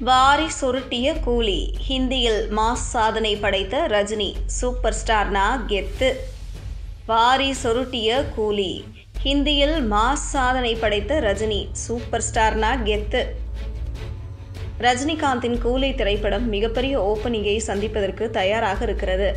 வாரி சுருட்டிய கூலி. ஹிந்தியில் மாஸ் சாதனை படைத்த ரஜினி. சூப்பர் ஸ்டார்னா கெத்து. வாரி சுருட்டிய கூலி. ஹிந்தியில் மாஸ் சாதனை படைத்த ரஜினி. சூப்பர் ஸ்டார்னா கெத்து. ரஜினிகாந்தின் கூலி திரைப்படம் மிகப்பெரிய ஓப்பனிங்கை சந்திப்பதற்கு தயாராக இருக்கிறது.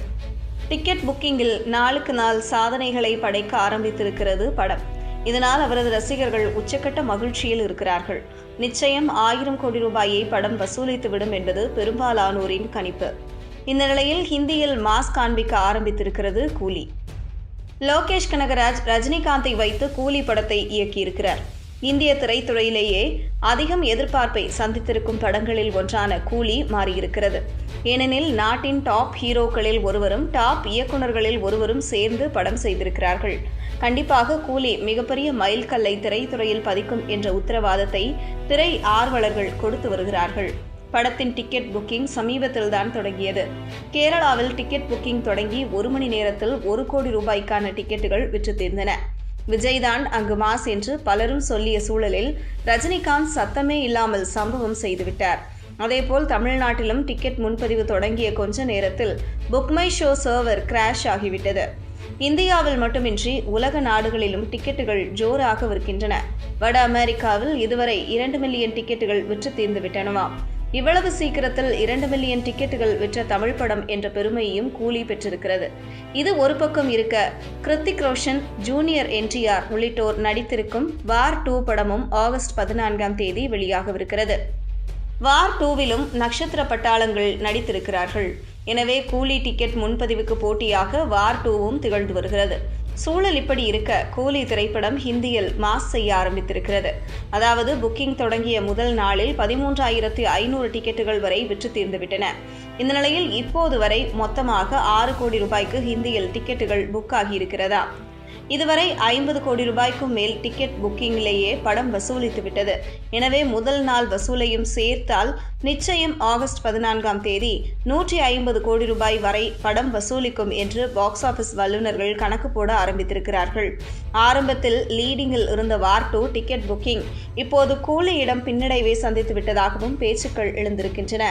டிக்கெட் புக்கிங்கில் நாளுக்கு நாள் சாதனைகளை படைக்க ஆரம்பித்திருக்கிறது படம். இதனால் அவரது ரசிகர்கள் உச்சக்கட்ட மகிழ்ச்சியில் இருக்கிறார்கள். நிச்சயம் 1000 கோடி ரூபாயை படம் வசூலித்துவிடும் என்பது பெரும்பாலானோரின் கணிப்பு. இந்த நிலையில் ஹிந்தியில் மாஸ் காண்பிக்க ஆரம்பித்திருக்கிறது கூலி. லோகேஷ் கனகராஜ் ரஜினிகாந்தை வைத்து கூலி படத்தை இயக்கியிருக்கிறார். இந்திய திரைத்துறையிலேயே அதிகம் எதிர்பார்ப்பை சந்தித்திருக்கும் படங்களில் ஒன்றான கூலி மாறியிருக்கிறது. ஏனெனில் நாட்டின் டாப் ஹீரோக்களில் ஒருவரும் டாப் இயக்குநர்களில் ஒருவரும் சேர்ந்து படம் செய்திருக்கிறார்கள். கண்டிப்பாக கூலி மிகப்பெரிய மைல்கல்லை திரைத்துறையில் பதிக்கும் என்ற உத்தரவாதத்தை திரை ஆர்வலர்கள் கொடுத்து வருகிறார்கள். படத்தின் டிக்கெட் புக்கிங் சமீபத்தில்தான் தொடங்கியது. கேரளாவில் டிக்கெட் புக்கிங் தொடங்கி 1 மணி நேரத்தில் 1 கோடி ரூபாய்க்கான டிக்கெட்டுகள் விற்று தீர்ந்தன. விஜய்தான் அங்கு மாஸ் என்று பலரும் சொல்லிய சூழலில் ரஜினிகாந்த் சத்தமே இல்லாமல் சம்பவம் செய்துவிட்டார். அதேபோல் தமிழ்நாட்டிலும் டிக்கெட் முன்பதிவு தொடங்கிய கொஞ்ச நேரத்தில் book my show server crash ஆகிவிட்டது. இந்தியாவில் மட்டுமின்றி உலக நாடுகளிலும் டிக்கெட்டுகள் ஜோராக விற்கின்றன. வட அமெரிக்காவில் இதுவரை 2 மில்லியன் டிக்கெட்டுகள் விற்று தீர்ந்துவிட்டனவாம். இவ்வளவு சீக்கிரத்தில் 2 மில்லியன் டிக்கெட்டுகள் விற்ற தமிழ் படம் என்ற பெருமையையும் கூலி பெற்றிருக்கிறது. இது ஒரு பக்கம் இருக்க, கிருத்திக் ரோஷன், ஜூனியர் NTR உள்ளிட்டோர் நடித்திருக்கும் வார் 2 படமும் ஆகஸ்ட் 14ஆம் தேதி வெளியாகவிருக்கிறது. வார் 2விலும் நட்சத்திர பட்டாளங்கள் நடித்திருக்கிறார்கள். எனவே கூலி டிக்கெட் முன்பதிவுக்கு போட்டியாக வார் 2வும் திகழ்ந்து வருகிறது. சூழல் இப்படி இருக்க கூலி திரைப்படம் ஹிந்தியில் மாஸ் செய்ய ஆரம்பித்திருக்கிறது. அதாவது புக்கிங் தொடங்கிய முதல் நாளில் 13,500 டிக்கெட்டுகள் வரை விற்று தீர்ந்துவிட்டன. இந்த நிலையில் இப்போது வரை மொத்தமாக 6 கோடி ரூபாய்க்கு ஹிந்தியில் டிக்கெட்டுகள் புக் ஆகியிருக்கிறதா. இதுவரை 50 கோடி ரூபாய்க்கும் மேல் டிக்கெட் புக்கிங்கிலேயே படம் வசூலித்துவிட்டது. எனவே முதல் நாள் வசூலையும் சேர்த்தால் நிச்சயம் ஆகஸ்ட் 14ஆம் தேதி 150 கோடி ரூபாய் வரை படம் வசூலிக்கும் என்று பாக்ஸ் ஆபீஸ் வல்லுநர்கள் கணக்கு போட ஆரம்பித்திருக்கிறார்கள். ஆரம்பத்தில் லீடிங்கில் இருந்த வார் 2 டிக்கெட் புக்கிங் இப்போது கூலியிடம் பின்னடைவை சந்தித்து விட்டதாகவும் பேச்சுக்கள் எழுந்திருக்கின்றன.